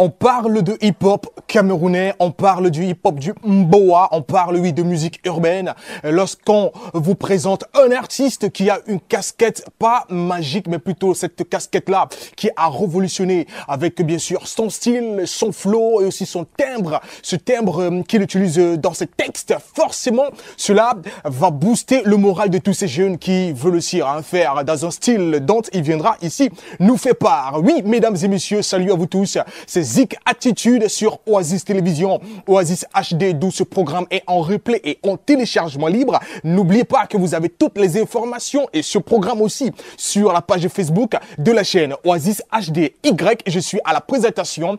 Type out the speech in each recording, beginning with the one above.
On parle de hip-hop camerounais, on parle du hip-hop du Mboa, on parle, oui, de musique urbaine. Lorsqu'on vous présente un artiste qui a une casquette, pas magique, mais plutôt cette casquette-là, qui a révolutionné avec, bien sûr, son style, son flow et aussi son timbre. Ce timbre qu'il utilise dans ses textes, forcément, cela va booster le moral de tous ces jeunes qui veulent aussi faire dans un style dont il viendra ici nous fait part. Oui, mesdames et messieurs, salut à vous tous. C'est Zik Attitude sur Oasis Télévision, Oasis HD, d'où ce programme est en replay et en téléchargement libre. N'oubliez pas que vous avez toutes les informations et ce programme aussi sur la page Facebook de la chaîne Oasis HD Y. Je suis à la présentation.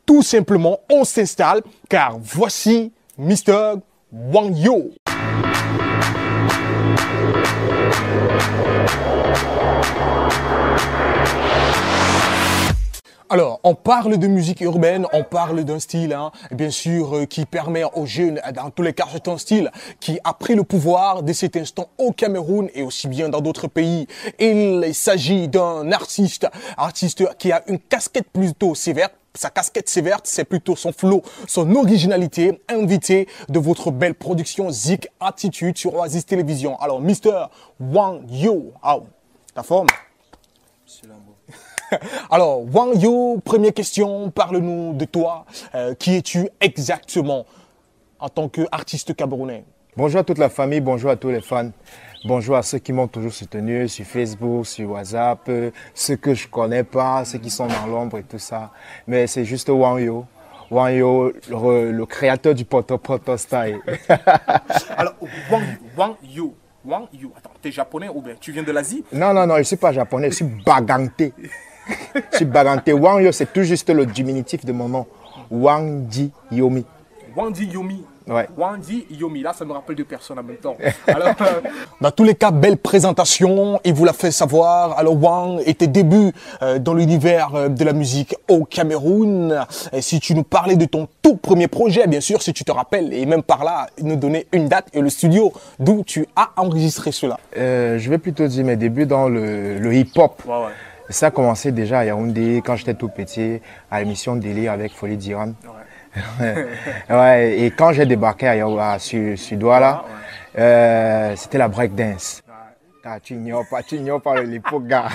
Tout simplement, on s'installe car voici Mr. Wang Yo. Alors, on parle de musique urbaine, on parle d'un style, bien sûr, qui permet aux jeunes, dans tous les cas, c'est un style qui a pris le pouvoir dès cet instant au Cameroun et aussi bien dans d'autres pays. Il s'agit d'un artiste qui a une casquette plutôt sévère. Sa casquette sévère, c'est plutôt son flow, son originalité, invité de votre belle production Zik Attitude sur Oasis Télévision. Alors, Mr. Wang Yo, ta forme? Alors, Wang Yo, première question, parle-nous de toi. Qui es-tu exactement en tant qu'artiste camerounais? Bonjour à toute la famille, bonjour à tous les fans. Bonjour à ceux qui m'ont toujours soutenu sur Facebook, sur WhatsApp, ceux que je connais pas, ceux qui sont dans l'ombre et tout ça. Mais c'est juste Wang Yo. Wang Yo, le créateur du Poto Poto Style. Alors, Wang Yo. Attends, t'es japonais ou bien tu viens de l'Asie? Non, je ne suis pas japonais, je suis baganté. Je suis baganté. Wang Yo, c'est tout juste le diminutif de mon nom. Wang Di Yomi. Wang Di Yomi. Ouais. Wang Di Yomi, là ça me rappelle deux personnes en même temps. Alors, dans tous les cas, belle présentation, il vous l'a fait savoir. Alors Wang, et tes débuts dans l'univers de la musique au Cameroun. Et si tu nous parlais de ton tout premier projet, bien sûr, si tu te rappelles, et même par là, nous donner une date et le studio d'où tu as enregistré cela. Je vais plutôt dire mes débuts dans le hip-hop. Ouais. Ça a commencé déjà à Yaoundé, quand j'étais tout petit, à l'émission Délire avec Folie Diran. Ouais, et quand j'ai débarqué sur Douala, c'était la breakdance. Tu ignores pas l'époque, gars.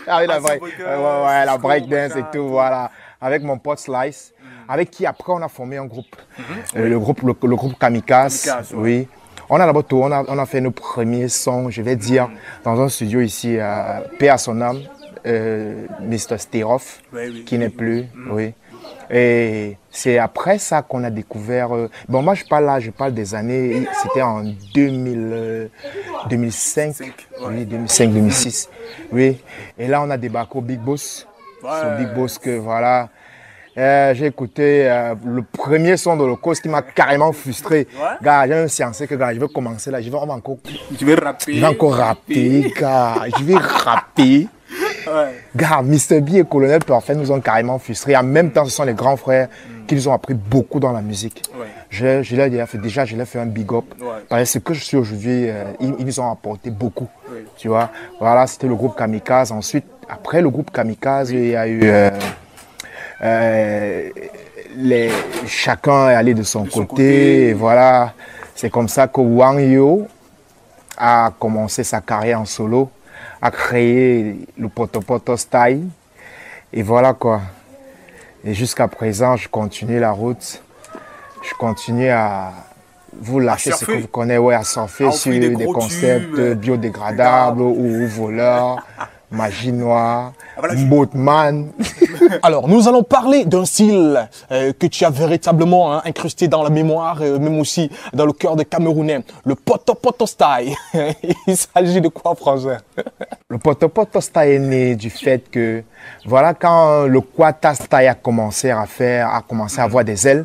La breakdance et tout, voilà. Avec mon pote Slice, avec qui après on a formé un groupe. Le groupe Kamikaze, oui. On a d'abord on a fait nos premiers sons, je vais dire, dans un studio ici, paix à son âme, Mr. Steroff, qui n'est plus, oui. Et c'est après ça qu'on a découvert. Bon, moi je parle des années, c'était en 2005, oui, 2005-2006. Oui. Et là on a débarqué au Big Boss. Sur Big Boss que voilà. J'ai écouté le premier son de l'Holocauste qui m'a carrément frustré. Gars, j'ai un séancé que gars, je vais commencer là, je vais encore rapper, gars, je vais rapper. Gars, Mr. B et Colonel Parfait nous ont carrément frustrés. En même temps, ce sont les grands frères qui nous ont appris beaucoup dans la musique. Je l'ai fait un big up. Parce que ce que je suis aujourd'hui, ils nous ont apporté beaucoup. Tu vois, voilà, c'était le groupe Kamikaze. Ensuite, après le groupe Kamikaze, il y a eu chacun est allé de son côté. Et voilà, c'est comme ça que Wang Yo a commencé sa carrière en solo, a créé le Poto Poto Style. Et voilà quoi. Et jusqu'à présent, je continue la route. Je continue à vous lâcher ce que vous connaissez, à surfer sur des concepts biodégradables ou voleurs. Magie noire, Boatman. Alors, nous allons parler d'un style que tu as véritablement incrusté dans la mémoire, même aussi dans le cœur des Camerounais. Le Poto Poto Style. Il s'agit de quoi, français? Le Poto Poto Style est né du fait que, voilà, quand le Kwata Style a commencé à avoir des ailes,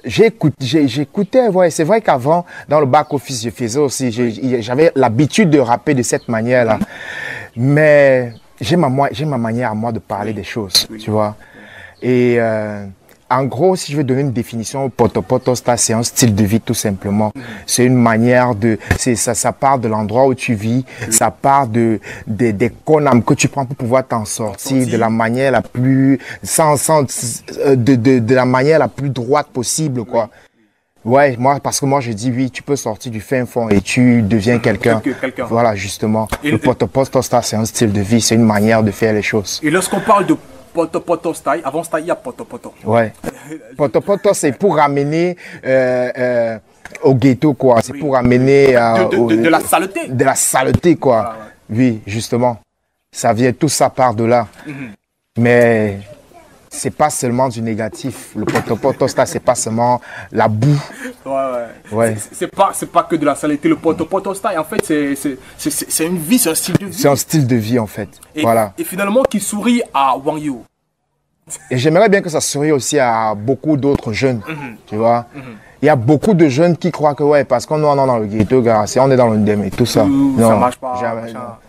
j'écoutais, ouais, c'est vrai qu'avant, dans le back-office, je faisais aussi, j'avais l'habitude de rapper de cette manière-là. Mais j'ai ma manière à moi de parler des choses, tu vois. Et En gros, si je veux donner une définition, Potopoto-Star, c'est un style de vie tout simplement. C'est une manière de... Ça part de l'endroit où tu vis, ça part des conams que tu prends pour pouvoir t'en sortir de la manière la plus... de la manière la plus droite possible, quoi. Ouais, parce que moi je dis oui, tu peux sortir du fin fond et tu deviens quelqu'un. Voilà, justement. Le Potopoto-Star, c'est un style de vie, c'est une manière de faire les choses. Et lorsqu'on parle de Poto style, avant style, il y a Poto. Ouais. Poto, c'est pour ramener au ghetto, quoi. C'est pour ramener de la saleté. De la saleté, quoi. Ah, ouais. Oui, justement. Ça vient, tout ça part de là. Mais c'est pas seulement du négatif. Le Poto, c'est pas seulement la boue. Ouais. C'est pas que de la saleté. Le Poto style, en fait, c'est une vie, c'est un style de vie. C'est un style de vie, en fait. Voilà. Et finalement, qui sourit à Wang Yo. Et j'aimerais bien que ça sourie aussi à beaucoup d'autres jeunes, tu vois. Il y a beaucoup de jeunes qui croient que, ouais, parce qu'on est dans le ghetto, on est dans le ndem et tout ça. Non, ça marche pas.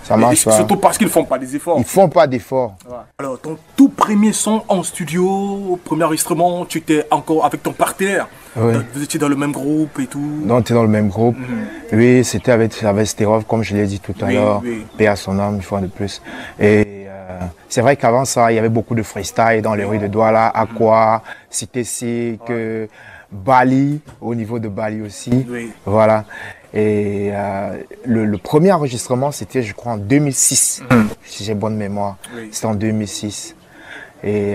Ça marche pas. Surtout parce qu'ils font pas des efforts. Ils font pas d'efforts. Ouais. Alors, ton tout premier son en studio, premier enregistrement, tu étais encore avec ton partenaire. Oui. Vous étiez dans le même groupe et tout. Non, on était dans le même groupe. Oui, c'était avec Sterov, comme je l'ai dit tout à l'heure. Paix à son âme, une fois de plus. Et c'est vrai qu'avant ça, il y avait beaucoup de freestyle dans les rues de Douala, Aqua, Cité Sick, Bali, au niveau de Bali aussi. Voilà. Et le premier enregistrement, c'était, je crois, en 2006, si j'ai bonne mémoire. C'était en 2006. Et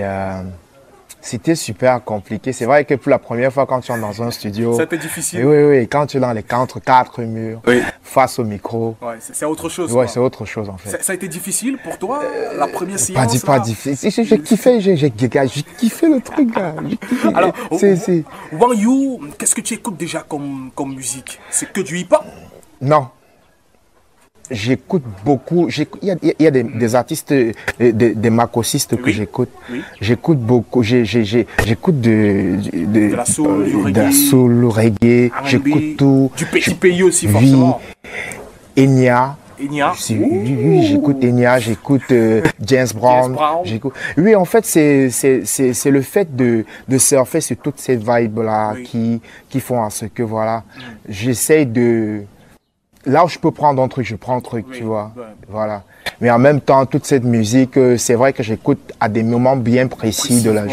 c'était super compliqué. C'est vrai que pour la première fois, quand tu es dans un studio... C'était difficile. Oui. Quand tu es dans les quatre murs, face au micro... Ouais, c'est autre chose. Oui, c'est autre chose, en fait. Ça a été difficile pour toi, la première séance? Pas difficile. J'ai kiffé le truc, là. Alors, Wang Yo, qu'est-ce que tu écoutes déjà comme musique? C'est que du hip-hop? Non. J'écoute beaucoup. Il y a des artistes, des macosistes que j'écoute. J'écoute beaucoup. J'écoute de la soul, du reggae. J'écoute tout. Du petit pays aussi, forcément. Enya. Oui, j'écoute Enya, j'écoute James Brown. Oui, en fait, c'est le fait de surfer sur toutes ces vibes-là qui font à ce que, voilà, j'essaye de... Là où je peux prendre un truc, je prends un truc, tu vois. Voilà. Mais en même temps, toute cette musique, c'est vrai que j'écoute à des moments bien précis de la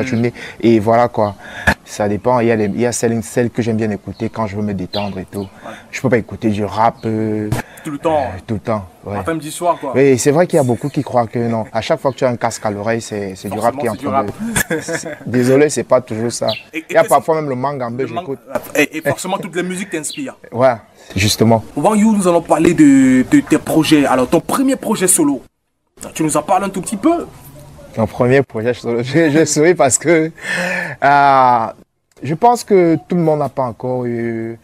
journée. Et voilà quoi. Ça dépend. Il y a celles que j'aime bien écouter quand je veux me détendre et tout. Je peux pas écouter du rap. Tout le temps. Tout le temps. Ouais. Après-midi soir, quoi. Oui, c'est vrai qu'il y a beaucoup qui croient que non. À chaque fois que tu as un casque à l'oreille, c'est du rap qui est en train de... Désolé, c'est pas toujours ça. Il y a parfois même le mangambé, j'écoute. Et forcément, toutes les musiques t'inspirent. Ouais, justement. Wang Yo, nous allons parler de tes projets. Alors, ton premier projet solo, tu nous en parles un tout petit peu? Mon premier projet solo, je souris parce que je pense que tout le monde n'a pas encore eu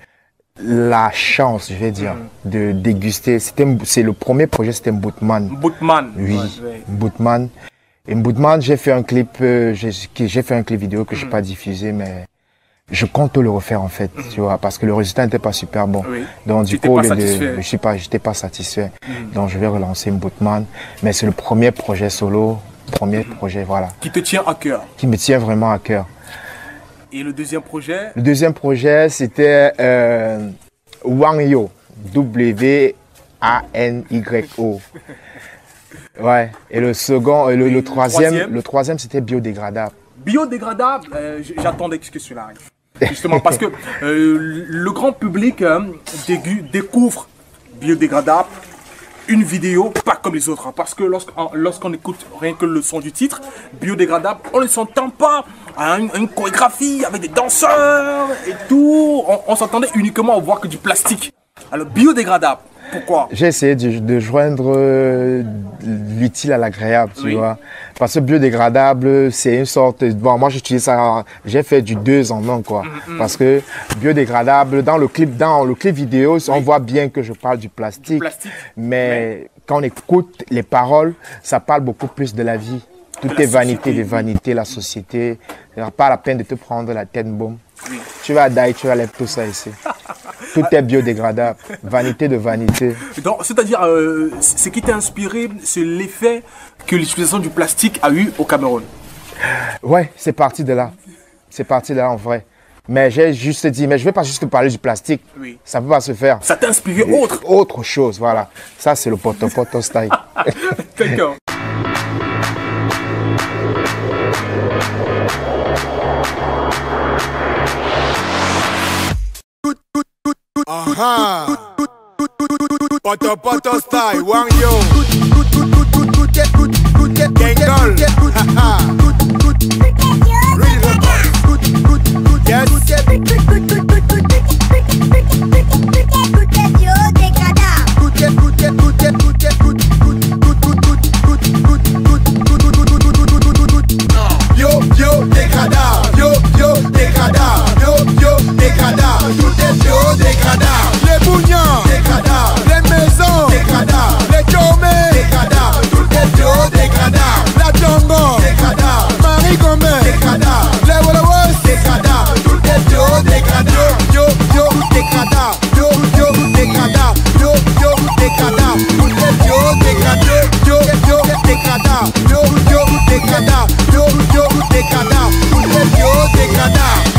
la chance, je vais dire, de déguster. C'est le premier projet, c'était Mboutman. Mboutman. Oui, Mboutman. Et Mboutman, j'ai fait un clip vidéo que j'ai pas diffusé, mais je compte le refaire en fait, tu vois, parce que le résultat n'était pas super bon. Donc du coup, j'étais pas satisfait. Donc je vais relancer Mboutman, mais c'est le premier projet solo, projet, voilà. Qui te tient à cœur. Qui me tient vraiment à cœur. Et le deuxième projet? Le deuxième projet, c'était Wang Yo, W-A-N-Y-O. Ouais. Et le second, le troisième, c'était biodégradable. Biodégradable, j'attendais que cela arrive. Justement parce que le grand public découvre biodégradable, une vidéo pas comme les autres. Hein, parce que lorsqu'on écoute rien que le son du titre, biodégradable, on ne s'entend pas à une chorégraphie avec des danseurs et tout. On s'entendait uniquement à voir que du plastique. Alors biodégradable. Pourquoi? J'ai essayé de joindre l'utile à l'agréable, tu vois. Parce que biodégradable, c'est une sorte... Bon, moi, j'utilise ça... J'ai fait du 2 en 1, quoi. Parce que biodégradable, dans le clip vidéo, on voit bien que je parle du plastique. Mais quand on écoute les paroles, ça parle beaucoup plus de la vie. Tout est vanité de vanité, la société. Il n'y a pas la peine de te prendre la tête, boum. Tu vas die, tu vas lève tout ça ici. Tout est biodégradable, vanité de vanité. C'est-à-dire, ce qui t'a inspiré, c'est l'effet que l'utilisation du plastique a eu au Cameroun. Ouais, c'est parti de là. C'est parti de là en vrai. Mais j'ai juste dit, mais je ne vais pas juste parler du plastique. Oui. Ça ne peut pas se faire. Ça t'a inspiré Autre chose, voilà. Ça, c'est le poto style. D'accord. Poto style, Wang Yo. Gangle. Yes. Yo, yo, des cadavres. Yo, yo, des cadavres. Yo, yo, des cadavres. Tout est yo, des cadavres. Les bougnans, des cadavres. Les maisons, des cadavres. Les chômés, des cadavres. Tout est yo, des cadavres. La Django, des cadavres. Marie Gomez, des cadavres. Les Wallowers, des cadavres. Tout est yo, des cadavres. Yo, yo, des cadavres. Yo, yo, des cadavres. Yo, yo, des cadavres. Tout est yo, des cadavres. Yo, yo, des cadavres. Yo, yo, des cadavres. Yo, yo, des cadavres. Tout est yo, des cadavres.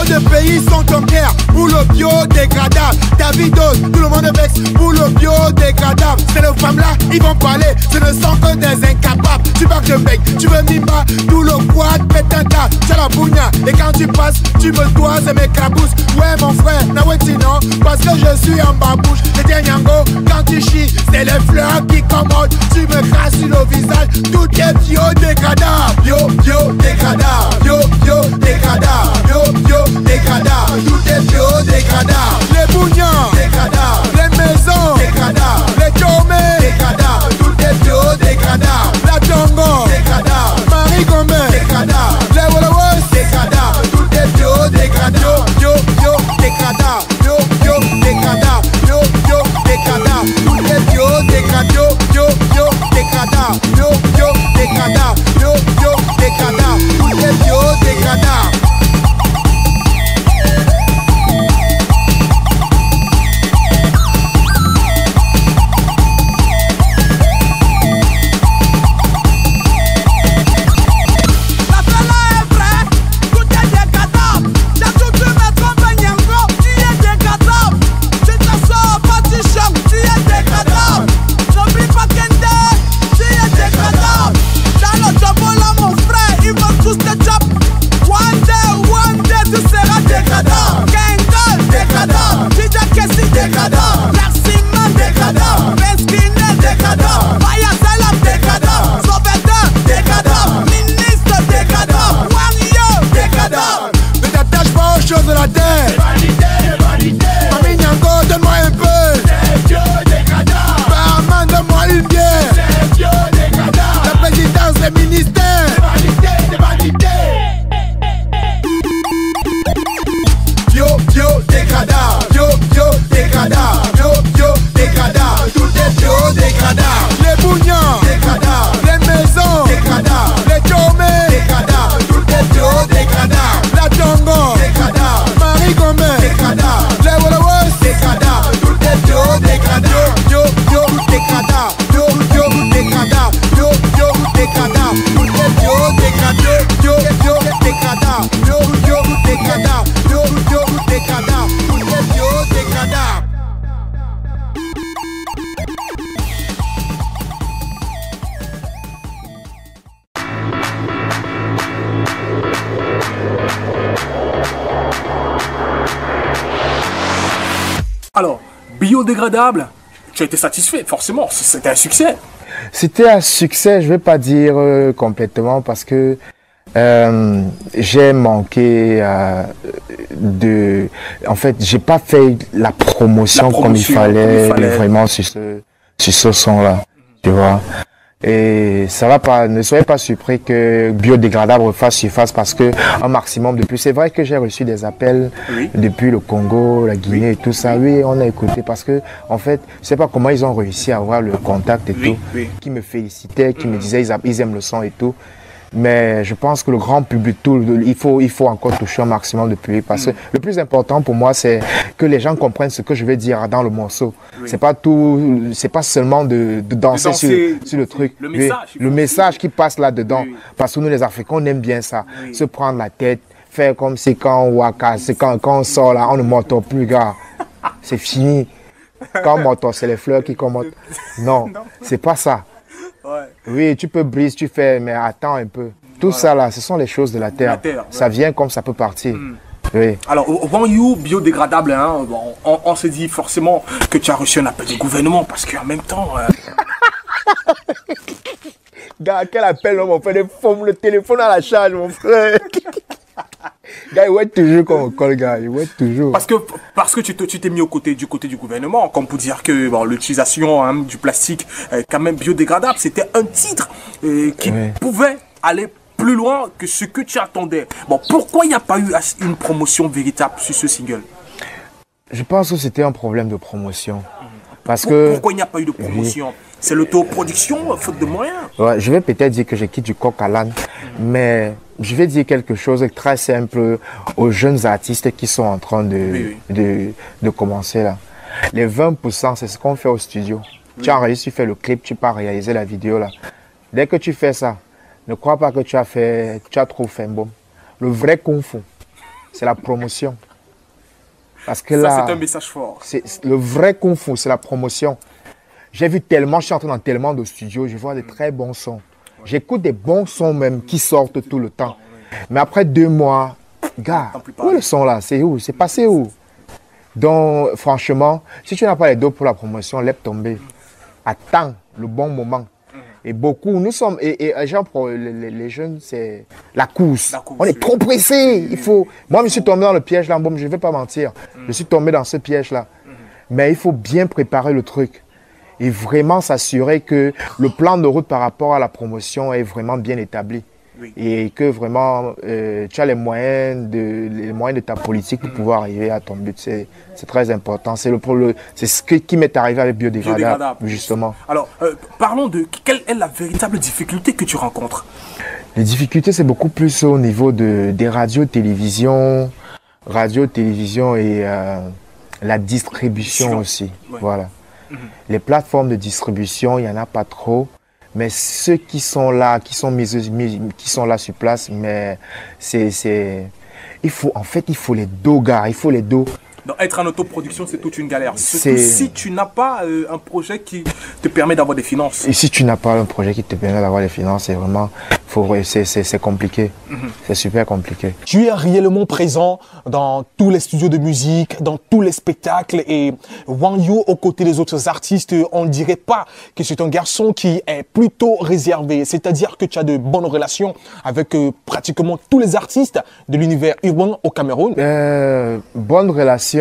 Les pays sont en guerre pour le biodégradable. Davidos, tout le monde vexe pour le biodégradable. Ces femmes là, ils vont parler, ce ne sont que des incapables. Tu parles de mec, tu veux mima, tout le quad pète un tas. Tu as la bougna, et quand tu passes, tu me dois et mes crabouches. Ouais mon frère, Naweti non, parce que je suis en babouche. Et tiens Yango, quand tu chies, c'est les fleurs qui commandent. Tu me crasses sur le visage, tout est biodégradable. Yo, yo, dégradable. Yo, yo, dégradable. Yo, yo, des cadavres, tout est bio, des cadavres. Les bougnans, des cadavres. Les maisons, des cadavres. Les chômés, des cadavres. Tout est bio, des cadavres. La Django, des cadavres. Marie Gomez, des cadavres. Les Wallowers, des cadavres. Tout est bio, des cadavres. Yo, yo, des cadavres. Yo, yo, des cadavres. Yo, yo, des cadavres. Tout est bio, des cadavres. Yo, yo, des cadavres. Yo, yo, des cadavres. Yo, yo, des cadavres. Tout est bio, des cadavres. De la terre, Mamie Nyango, donne-moi un peu. Barman, donne-moi une bière. La présidence des ministères. Yo, yo, des cadavres. Yo, yo, des cadavres. Yo, yo, des cadavres. Tout est yo, des cadavres. Les bougnans, des cadavres. Les maisons, des cadavres. Les chômés, des cadavres. Tout est yo, des cadavres. La Django, des cadavres. Marie Gomez, des cadavres. Les Wallowers, des cadavres. Tout est yo, des cadavres. Yo, yo, des cadavres. Yo, yo, des cadavres. Yo, yo, des cadavres. Tout est yo, des cadavres. Yo, yo, des cadavres. Yo, yo, des cadavres. Yo, yo, des cadavres. Tout est yo, des cadavres. Alors, biodégradable, tu as été satisfait, forcément, c'était un succès. C'était un succès, je ne vais pas dire complètement parce que j'ai manqué de... En fait, j'ai pas fait la promotion comme il fallait. Vraiment sur ce son-là, tu vois. Et ça va pas, ne soyez pas surpris que biodégradable refasse surface parce que un maximum de plus. C'est vrai que j'ai reçu des appels depuis le Congo, la Guinée et tout ça. Oui, on a écouté parce que en fait, je sais pas comment ils ont réussi à avoir le contact et tout, qui me félicitaient, qui me disaient ils aiment le son et tout. Mais je pense que le grand public, il faut encore toucher un maximum de public. Parce que le plus important pour moi, c'est que les gens comprennent ce que je vais dire dans le morceau. Oui. C'est pas seulement de danser sur le truc. Le message qui passe là-dedans. Oui. Parce que nous, les Africains, on aime bien ça. Oui. Se prendre la tête, faire comme si quand on waka, quand on sort là, on ne m'entend plus, gars. C'est fini. Quand on m'entend, c'est les fleurs qui commentent. Non, c'est pas ça. Ouais. Oui, tu peux briser, tu fais, mais attends un peu. Tout ça là, ce sont les choses de la terre. Ça vient comme ça peut partir. Oui. Alors, Wang Yu, biodégradable, hein, on se dit forcément que tu as reçu un appel du gouvernement parce qu'en même temps... Gars, quel appel, on fait le téléphone à la charge, mon frère. Gars, il va être toujours comme on colle, gars. Il va être toujours. Parce que tu t'es mis du côté du gouvernement, comme pour dire que bon, l'utilisation du plastique quand même biodégradable, c'était un titre qui pouvait aller plus loin que ce que tu attendais. Bon, pourquoi il n'y a pas eu une promotion véritable sur ce single? Je pense que c'était un problème de promotion. Pourquoi il n'y a pas eu de promotion? C'est l'autoproduction, faute de moyens. Ouais, je vais peut-être dire que je quitte du coq à l'âne, mais je vais dire quelque chose de très simple aux jeunes artistes qui sont en train de commencer là. Les 20%, c'est ce qu'on fait au studio. Tu as enregistré, tu fais le clip, tu peux réaliser la vidéo là. Dès que tu fais ça, ne crois pas que tu as trop fait un bon. Le vrai kung fu, c'est la promotion. Parce que là, c'est un message fort. Le vrai kung fu, c'est la promotion. J'ai vu tellement, je suis entré dans tellement de studios, je vois des très bons sons. J'écoute des bons sons même qui sortent tout le temps. Mais après 2 mois, gars, où est le son là? C'est où? C'est passé où? Donc, franchement, si tu n'as pas les dos pour la promotion, laisse tomber. Attends le bon moment. Et beaucoup, nous sommes, et les jeunes, c'est la course. On est trop pressés. Il faut. Moi, je suis tombé dans le piège là, bon, je ne vais pas mentir. Je suis tombé dans ce piège là. Mais il faut bien préparer le truc. Et vraiment s'assurer que le plan de route par rapport à la promotion est vraiment bien établi. Oui. Et que vraiment tu as les moyens de ta politique pour pouvoir arriver à ton but. C'est très important. C'est ce qui m'est arrivé avec biodégradable, justement. Alors, parlons de quelle est la véritable difficulté que tu rencontres? Les difficultés, c'est beaucoup plus au niveau des radios, télévision et la distribution aussi. Ouais. Voilà. Les plateformes de distribution, il n'y en a pas trop. Mais ceux qui sont là, qui sont là sur place, mais il faut les dos, gars, il faut les dos. Donc, être en autoproduction, c'est toute une galère. Surtout si tu n'as pas un projet qui te permet d'avoir des finances. Et si tu n'as pas un projet qui te permet d'avoir des finances, c'est vraiment, c'est compliqué. C'est super compliqué. Tu es réellement présent dans tous les studios de musique, dans tous les spectacles. Et Wang Yu, aux côtés des autres artistes, on ne dirait pas que c'est un garçon qui est plutôt réservé. C'est-à-dire que tu as de bonnes relations avec pratiquement tous les artistes de l'univers urbain au Cameroun. Bonnes relations.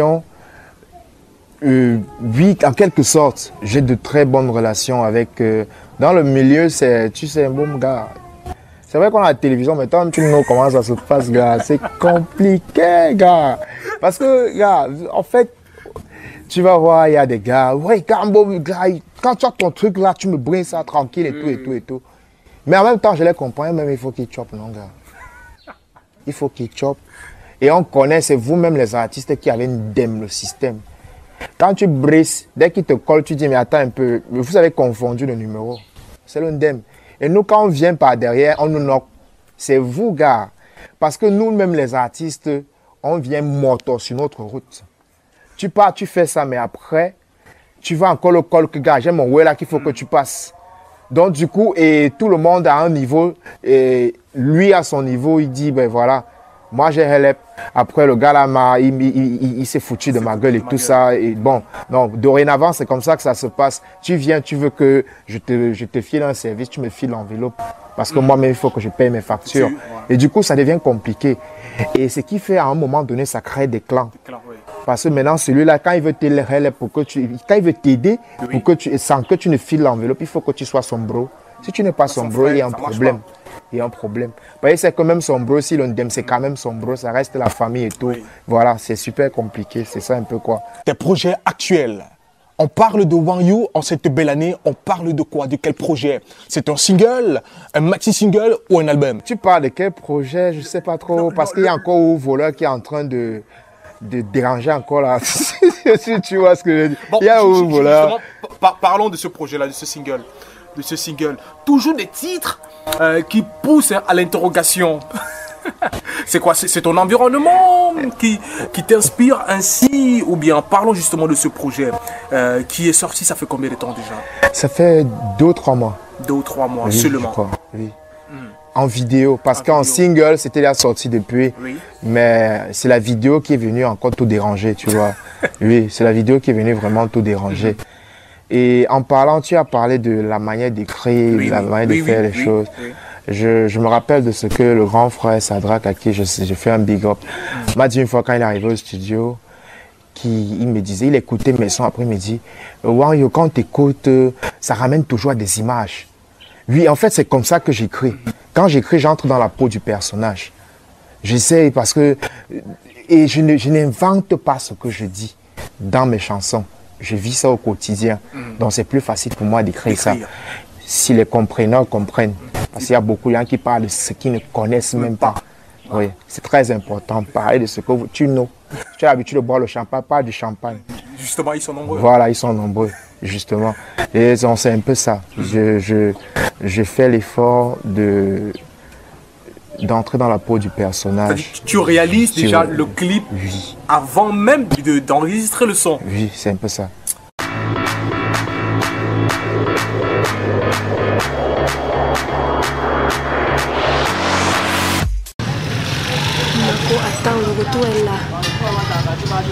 Oui, en quelque sorte, j'ai de très bonnes relations avec... dans le milieu, tu sais, un bon gars. C'est vrai qu'on a la télévision, mais toi, tu sais comment ça se passe, gars. C'est compliqué, gars. Parce que, gars, en fait, tu vas voir, il y a des gars. Ouais, quand tu as ton truc là, tu me brindes ça tranquille et tout. Mais en même temps, je les comprends, même il faut qu'ils chopent, non, gars. Il faut qu'ils chopent. Et on connaît, c'est vous-même les artistes qui avez une dème, le système. Quand tu brises, dès qu'il te colle, tu dis, mais attends un peu, vous avez confondu le numéro. C'est le dème. Et nous, quand on vient par derrière, on nous knock. C'est vous, gars. Parce que nous-mêmes, les artistes, on vient morto sur notre route. Tu pars, tu fais ça, mais après, tu vas encore le col que, gars, j'ai mon way là qu'il faut que tu passes. Donc, du coup, et tout le monde a un niveau, et lui, à son niveau, il dit, ben voilà. Moi, j'ai help. Après, le gars là, il s'est foutu de ma gueule et tout ça. Et bon, non, dorénavant, c'est comme ça que ça se passe. Tu viens, tu veux que je te file un service, tu me files l'enveloppe. Parce que moi-même, il faut que je paye mes factures. Et du coup, ça devient compliqué. Et ce qui fait, à un moment donné, ça crée des clans. Parce que maintenant, celui-là, quand il veut t'aider, quand il veut t'aider, sans que tu ne files l'enveloppe, il faut que tu sois sombro. Si tu n'es pas sombro, il y a un problème. Il y a un problème. Vous voyez, c'est quand même sombro, si l'ondem, c'est quand même sombro, ça reste la famille et tout. Oui. Voilà, c'est super compliqué, c'est ça un peu quoi. Tes projets actuels, On parle de Wang You en cette belle année, on parle de quoi? De quel projet? C'est un single, un maxi-single ou un album? Tu parles de quel projet? Je ne sais pas trop, parce qu'il y a encore un voleur qui est en train de déranger encore là. Si tu vois ce que je veux dire. Bon, il y a un voleur. Parlons de ce projet-là, de ce single. Toujours des titres qui poussent à l'interrogation. C'est quoi? C'est ton environnement qui t'inspire ainsi? Ou bien parlons justement de ce projet qui est sorti, ça fait combien de temps déjà? Ça fait 2 ou 3 mois. 2 ou 3 mois Oui, seulement. je crois, oui. En vidéo, parce qu'en single, c'était la sortie depuis. Oui. Mais c'est la vidéo qui est venue encore tout déranger, tu vois. Oui, c'est la vidéo qui est venue vraiment tout déranger. Et en parlant, tu as parlé de la manière d'écrire, la manière de faire les choses. Oui. Je me rappelle de ce que le grand frère Sadrak, à qui je fais un big up, m'a dit une fois quand il est arrivé au studio, il me disait, il écoutait mes sons, après il me dit, Wang You, quand tu écoutes, ça ramène toujours à des images. Oui, en fait, c'est comme ça que j'écris. Quand j'écris, j'entre dans la peau du personnage. J'essaie parce que... Et je n'invente pas ce que je dis dans mes chansons. Je vis ça au quotidien. Donc c'est plus facile pour moi d'écrire ça. Si les compreneurs comprennent. Parce qu'il y a beaucoup de gens qui parlent de ce qu'ils ne connaissent même pas. Oui, c'est très important. Parler de ce que tu know. Tu as l'habitude de boire le champagne, pas du champagne. Justement, ils sont nombreux. Voilà, ils sont nombreux, justement. Et c'est un peu ça. Je fais l'effort d'entrer dans la peau du personnage. Tu réalises déjà le clip avant même d'enregistrer le son. Oui, c'est un peu ça. Attends, le retour est là.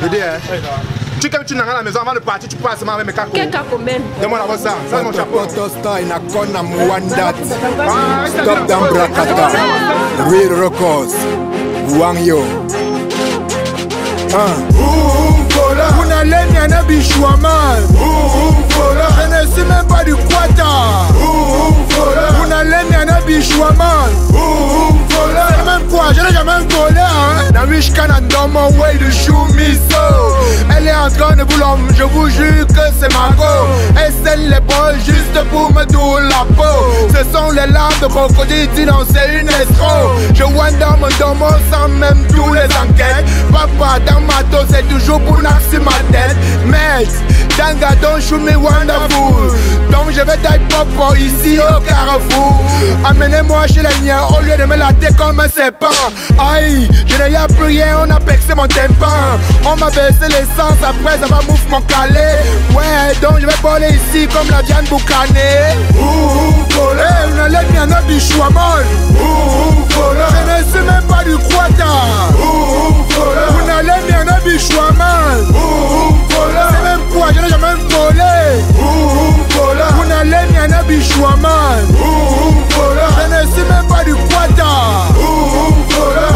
Je dis, tu n'as rien à la maison avant de partir, tu passes avec mes cacos. Quel caco même? Donne-moi d'abord ça, ça c'est mon chapeau. Stop down Brakata, Real Records, Wang You. Unaleni anabishwa man. Je ne suis même pas du Quata. Unaleni anabishwa man. C'est même quoi, je n'ai jamais volé hein. Nawishka Nandomo way de Shumiso. Elle est en train de vouloir, je vous jure que c'est ma go. Elle scelle l'épaule juste pour me douler la peau. Ce sont les larmes de crocodile, non c'est une escroc. Je wanda dans mon domo sans même tous les enquêtes. Papa dans ma tête c'est toujours pour naxer ma tête. Mais Danga don't shoot me wonderful. Donc je vais tailler pop ici au carrefour. Amenez-moi chez les miens au lieu de me latter comme un serpent. Aïe, je n'ai plus rien, on a percé mon tympan. On m'a baissé l'essence, après ça va mouf mon calé. Ouais, donc je vais voler ici comme la Diane Boucané. Voler, on a l'air bien un bichou à mol. Je ne suis même pas du Quata. On a l'air bien un bichou à mal. C'est même quoi, je n'ai jamais volé. On a l'air bien un bichou à mal. Je ne suis même pas du Quata.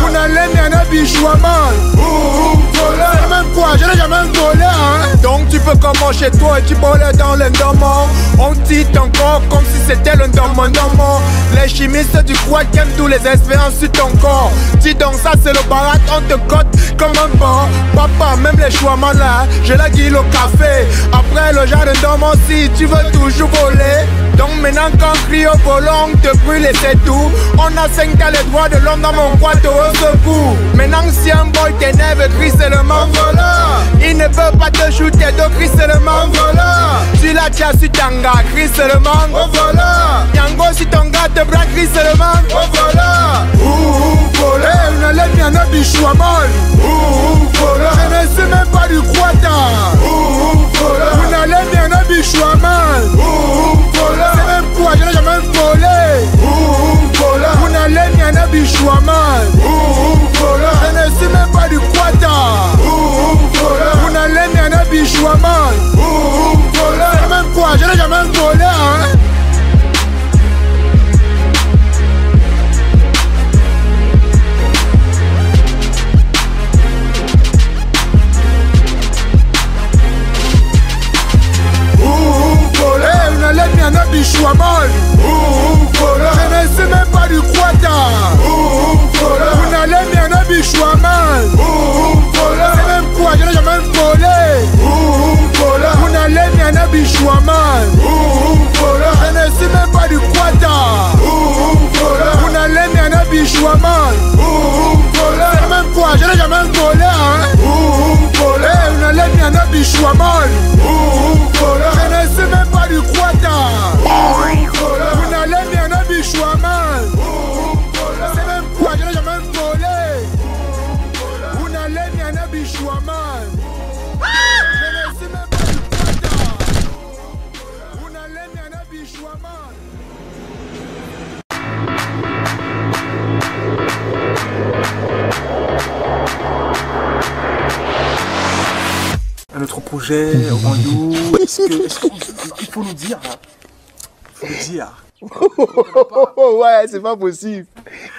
On a l'air bien un bichou à mal. C'est même quoi, je n'ai jamais volé hein. Donc tu peux comment chez toi et tu voles dans l'endormant. On dit encore comme si c'était l'endormant. Les chimistes du quad aiment tous les expériences sur ton corps. Dis donc ça c'est le barat, on te cote comme un banc. Papa, même les chouamans là, je la guille au café. Après le jardin d'homme si tu veux toujours voler. Donc maintenant quand on crie au volant, on te brûle et c'est tout. On a 5 ans les droits de l'homme dans mon quato au secours. Maintenant si un boy t'énerve, crie seulement voilà. Il ne peut pas te shooter, donc crie seulement voilà. Tu la tiens sur tanga, crie seulement voilà. Yango si ton gars te bras, crie seulement voilà. Voilà, on a l'air bien un bichou à mol. Je ne suis même pas du Quata. On a l'air bien un bichou à mal. C'est même quoi, je n'ai jamais volé. On a l'air bien un bichou à mal. Je ne suis même pas du Quata. On a l'air bien un bichou à mal. C'est même quoi, je n'ai jamais volé hein. On a l'air bien un bichou à mal. projet, Wang Yu? Il faut nous dire. Hein. Il faut nous dire. Ouais, c'est pas possible.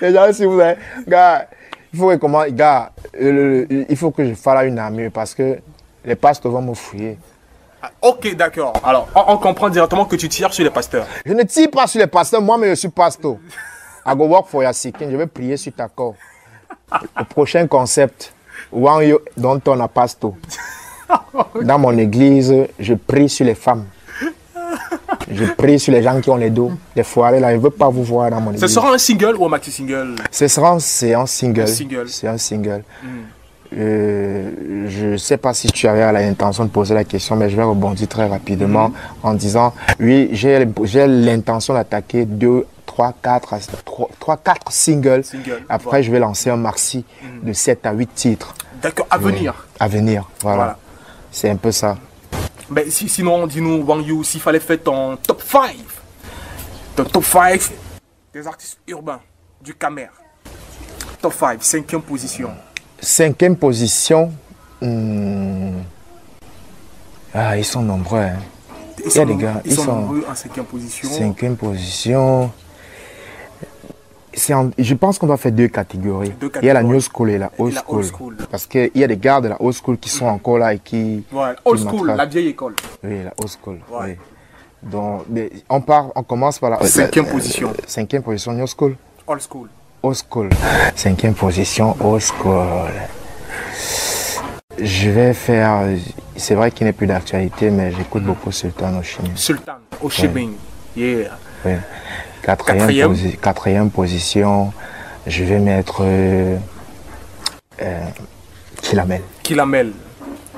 Déjà, si vous avez... Gars, il faut que, gars, il faut que je fasse une armure parce que les pasteurs vont me fouiller. Ah, ok, d'accord. Alors, on comprend directement que tu tires sur les pasteurs. Je ne tire pas sur les pasteurs, moi, mais je suis pasteur. I go work for your seeking. Je vais prier sur ta corps. Le prochain concept, Wang Yu dont on a pasteur. Dans mon église, je prie sur les femmes. Je prie sur les gens qui ont les dos, les foirés là, je ne veux pas vous voir dans mon église. Ce sera un single ou un maxi-single? C'est un single. C'est un single. Je ne sais pas si tu avais l'intention de poser la question, mais je vais rebondir très rapidement en disant, oui, j'ai l'intention d'attaquer 2, 3, 4 singles. Après, je vais lancer un maxi de 7 à 8 titres. D'accord, à venir. À venir, voilà. C'est un peu ça. Mais sinon, dis-nous, Wang Yu, s'il fallait faire ton top 5, des artistes urbains du Camer. Top 5, 5e position. 5e position. Ah, ils sont nombreux. Hein. Ils sont nombreux en 5e position. 5e position. Je pense qu'on doit faire deux catégories. Il y a la new school et la old school. Parce qu'il y a des gars de la old school qui sont encore là et qui... Ouais, old school, la vieille école. Oui, la old school. Ouais. Oui. Donc, on commence par la... 5e position. 5e position, new school. Old school. Old school. 5e position, old school. Je vais faire... C'est vrai qu'il n'est plus d'actualité, mais j'écoute beaucoup Sultan Oshiming. Sultan Oshiming, yeah. Oui. 4e position, je vais mettre Kilamel. Kilamel,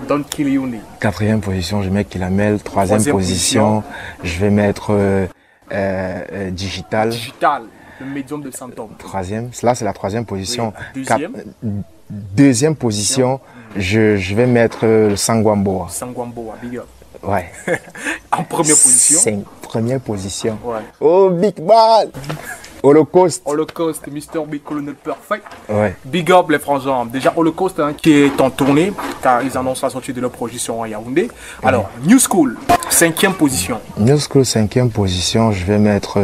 Don Kiliuni. 4e position, je mets Kilamel. 3e position, je vais mettre Digital. Digital, le médium de Santom. 3e, là c'est la 3e position. Oui. 2e position, je vais mettre le Sangwamboa. Sangwamboa, big up. Ouais. En première position. Première position. Ouais. Oh, Big Man. Holocaust. Holocaust, Mr. Big Colonel Perfect. Ouais. Big up les frangins. Déjà Holocaust hein, qui est en tournée car ils annoncent la sortie de leur projet sur Yaoundé. Alors, New School, 5e position. New School, 5e position, je vais mettre...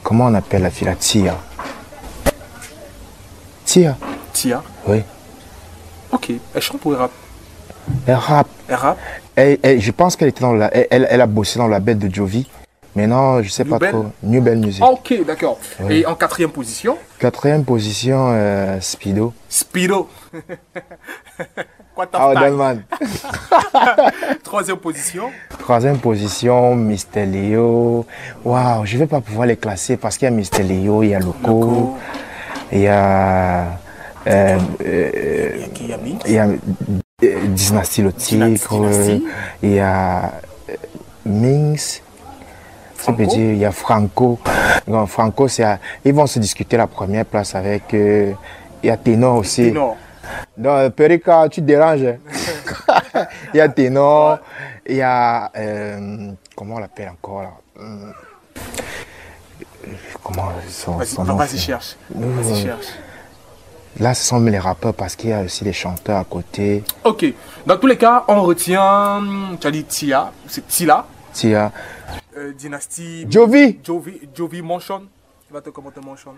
comment on appelle la fille là? Tia. Tia. Tia. Oui. Ok, elle chante ou elle rappe? Elle rappe. Elle rappe. Je pense qu'elle était dans elle a bossé dans la bête de Jovi. Mais non, je sais pas trop. New Belle Music. Ok, d'accord. Oui. Et en 4e position? 4e position, Speedo. Speedo. Quoi t'as man. 3e position? 3e position, Mr. Leo. Waouh, je vais pas pouvoir les classer parce qu'il y a Mr. Leo, il y a Loco, il y a... il y a Dynasty le Tigre, il y a Minx, il y a Franco. Non, Franco, ils vont se discuter la première place avec. Il y a Ténor aussi. Ténor. Donc, Perika, tu te déranges. Il y a Ténor, il y a. Comment on l'appelle encore là? Comment son nom? Vas-y, cherche. Vas-y, cherche. Là, ce sont les rappeurs parce qu'il y a aussi les chanteurs à côté. Ok. Dans tous les cas, on retient, tu as dit Tia, c'est Tila. Tia. Dynasty. Jovi. Jovi Monchon. Tu vas te commenter Monchon.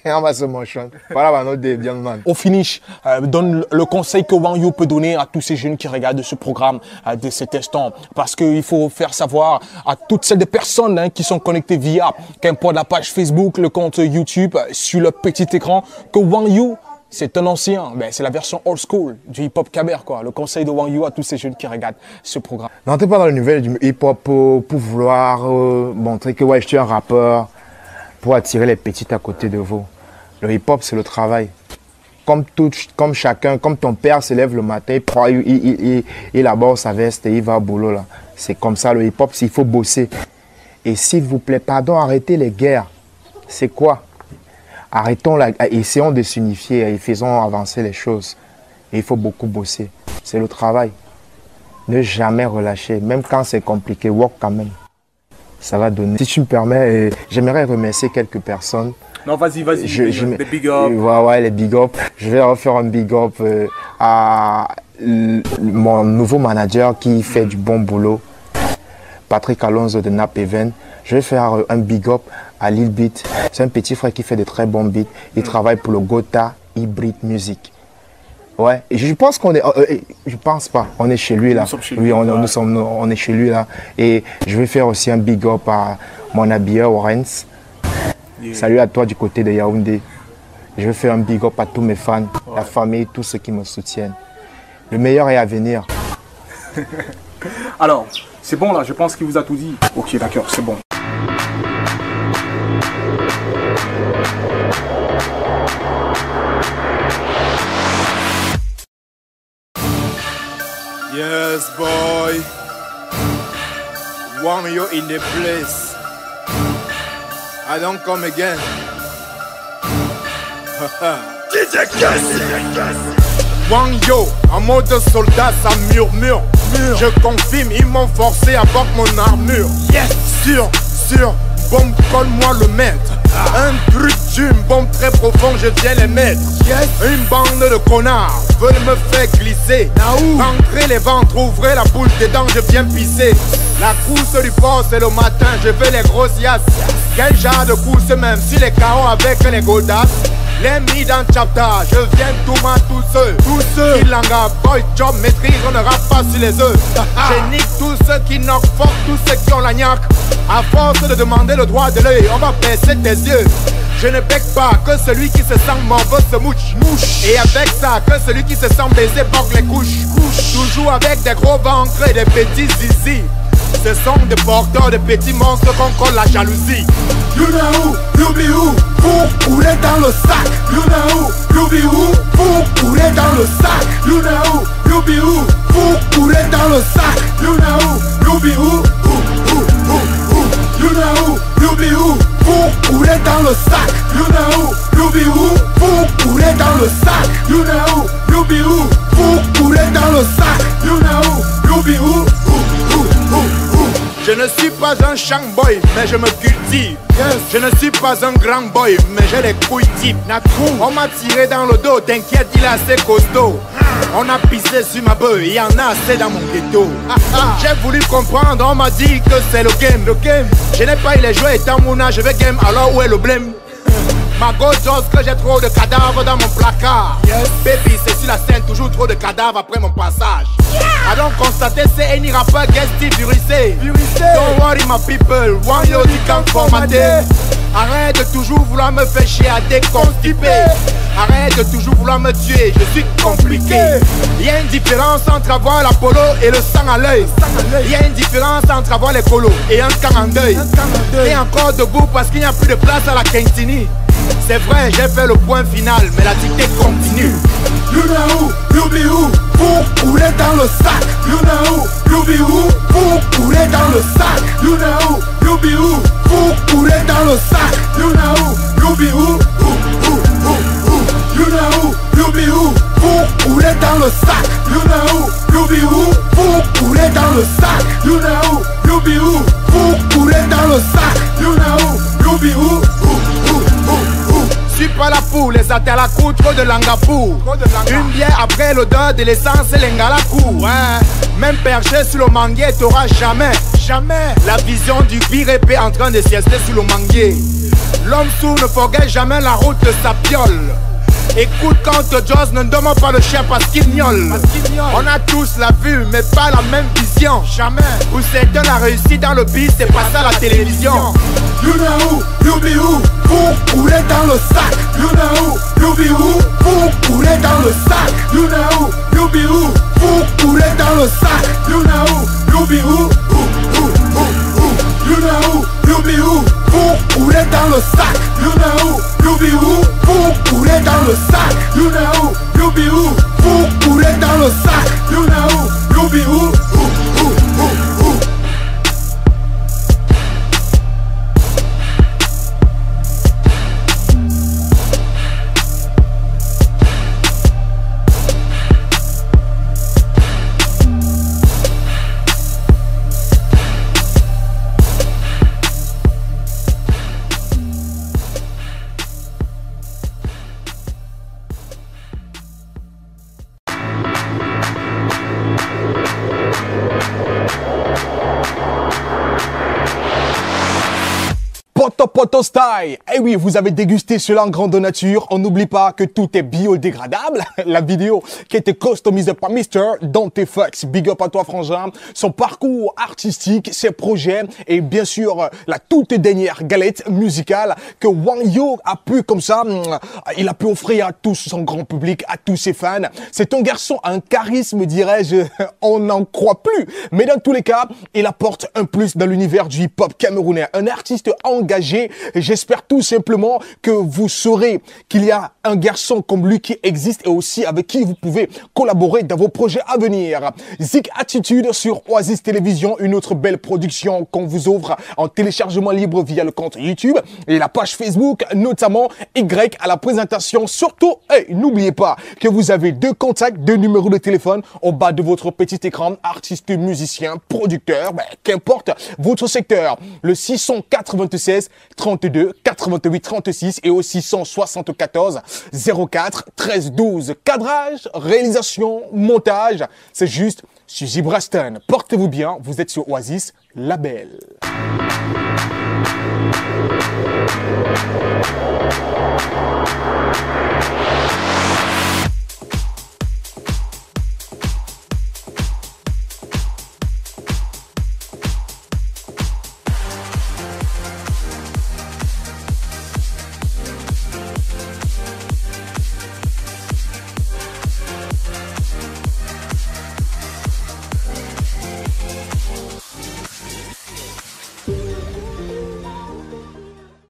On va se Monchon. Voilà, notre bien man. Au finish, donne le conseil que Wang Yu peut donner à tous ces jeunes qui regardent ce programme de cet instant. Parce qu'il faut faire savoir à toutes celles des personnes hein, qui sont connectées via, qu'importe la page Facebook, le compte YouTube, sur le petit écran, que Wang Yu, c'est un ancien, ben, c'est la version old school du hip-hop Caber, quoi. Le conseil de Wang Yu à tous ces jeunes qui regardent ce programme. N'entrez pas dans le nouvel du hip-hop pour vouloir montrer que ouais, je suis un rappeur, pour attirer les petites à côté de vous. Le hip-hop, c'est le travail. Comme chacun, comme ton père se lève le matin, il aborde sa veste et il va au boulot. Là. C'est comme ça, le hip-hop, il faut bosser. Et s'il vous plaît, pardon, arrêtez les guerres. C'est quoi? Arrêtons, essayons de s'unifier et faisons avancer les choses. Et il faut beaucoup bosser. C'est le travail. Ne jamais relâcher, même quand c'est compliqué, work quand même. Ça va donner. Si tu me permets, j'aimerais remercier quelques personnes. Non, vas-y, les big up. Ouais, les big up. Je vais refaire un big up à mon nouveau manager qui fait du bon boulot, Patrick Alonso de Nap Even. Je vais faire un big up à Lil Beat. C'est un petit frère qui fait de très bons beats. Il travaille pour le Gotha Hybrid Music. Ouais, et je pense qu'on est, je pense pas, on est chez lui là. Oui, on est chez lui là. Et je vais faire aussi un big up à mon habilleur Orenz. Salut à toi du côté de Yaoundé. Je vais faire un big up à tous mes fans, la famille, tous ceux qui me soutiennent. Le meilleur est à venir. Alors, c'est bon là, je pense qu'il vous a tout dit. Ok, d'accord, c'est bon. Yes, boy. Want you in the place. I don't come again. Wang Yo, en mode soldat, ça murmure. Je confirme, ils m'ont forcé à porter mon armure. Yes, sûr, bombe, colle-moi le maître. Un truc d'une bombe très profond, je viens les mettre. Yes. Une bande de connards veulent me faire glisser. Rentrez les ventres, ouvrez la bouche dedans, je viens pisser. La course du port, c'est le matin, je veux les grosses yasses. Quel genre de course, même si les carreaux avec les godasses. Les mis dans chapta, je viens tout ma tous ceux qui langent, boy job, maîtrise, on ne rappe pas sur les œufs. Je nique tous ceux qui knock fort, tous ceux qui ont la niaque. À force de demander le droit de l'œil, on va baisser tes yeux. Je ne bec pas que celui qui se sent mauvais se mouche. Et avec ça, que celui qui se sent baisé porte les couches. Toujours avec des gros ventres et des petits zizi. Ce sont des porteurs de petits monstres qu'on colle la jalousie. Younaou, Youbiou, pour couler dans le sac. Younaou, Youbiou, pour couler dans le sac. Younaou, Youbiou, pour couler dans le sac. Younaou, Youbiou, Younaou, Youbiou, pour couler dans le sac. Younaou, Youbiou, pour couler dans le sac. Younaou, Youbiou, pour couler dans le sac. Younaou, Youbiou. Je ne suis pas un shangboy, mais je me cultive. Je ne suis pas un grand boy, mais j'ai les couilles type. On m'a tiré dans le dos, t'inquiète, il est assez costaud. On a pissé sur ma bœuf, il y en a assez dans mon ghetto. J'ai voulu comprendre, on m'a dit que c'est le game. Je n'ai pas eu les jouets, étant mon âge, je vais game, alors où est le blême? Ma go j'ose que j'ai trop de cadavres dans mon placard. Baby, c'est sur la scène, toujours trop de cadavres après mon passage. Alors constater, c'est any rappeur guest virusé. Don't worry my people, one yo you can formater. Arrête de toujours vouloir me faire chier à déconstiper. Arrête de toujours vouloir me tuer, je suis compliqué. Il y a une différence entre avoir la polo et le sang à l'œil. Il y a une différence entre avoir les colos et un camp en deuil. T'es encore debout parce qu'il n'y a plus de place à la Quintini. C'est vrai, j'ai fait le point final, mais la dictée continue. Younaou, Youbiou, pour couler dans le sac. Younaou, Youbiou, pour couler dans le sac. Younaou, Youbiou, pour couler dans le sac. Younaou, Youbiou, Younaou, Youbiou, pour couler dans le sac. Younaou, Youbiou, pour couler dans le sac. Younaou, Youbiou, pour couler dans le sac. Younaou, Youbiou. Je suis pas là pour les attaques à la cour, trop de langapou. Une bière après l'odeur de l'essence et l'engalakou. Même perché sur le manguier, t'auras jamais la vision du pire épée en train de siester sur le manguier. L'homme sourd ne forget jamais la route de sa piole. Écoute quand Joss ne demande pas le chien parce qu'il gnole. On a tous la vue mais pas la même vision. Jamais. Pour certains la réussite dans le beat c'est pas ça la télévision. Younaou, Youbiou, pour couler dans le sac. Younaou, Youbiou, pour couler dans le sac. Younaou, Youbiou, pour couler dans le sac. Younaou, Youbiou, Younaou, Youbiou, pour couler dans le sac. Younaou, Youbiou, pour couler dans le sac. Younaou, Youbiou, pour couler dans le sac. Younaou, Youbiou. Poto Style. Eh oui, vous avez dégusté cela en grande nature. On n'oublie pas que tout est biodégradable. La vidéo qui a été customisée par Mr. Dante Fox. Big up à toi, frangin. Son parcours artistique, ses projets et bien sûr la toute dernière galette musicale que Wangyo a pu comme ça, il a pu offrir à tout son grand public, à tous ses fans. C'est un garçon à un charisme, dirais-je, on n'en croit plus. Mais dans tous les cas, il apporte un plus dans l'univers du hip-hop camerounais. Un artiste engagé. J'espère tout simplement que vous saurez qu'il y a un garçon comme lui qui existe et aussi avec qui vous pouvez collaborer dans vos projets à venir. Zik Attitude sur Oasis Télévision, une autre belle production qu'on vous offre en téléchargement libre via le compte YouTube et la page Facebook, notamment Y à la présentation. Surtout, n'oubliez pas que vous avez 2 contacts, 2 numéros de téléphone au bas de votre petit écran. Artiste, musicien, producteur, qu'importe votre secteur. Le 696 32 88 36 et au 674 04 13 12. Cadrage, réalisation, montage, c'est juste Suzy Braston. Portez-vous bien, vous êtes sur Oasis, la belle.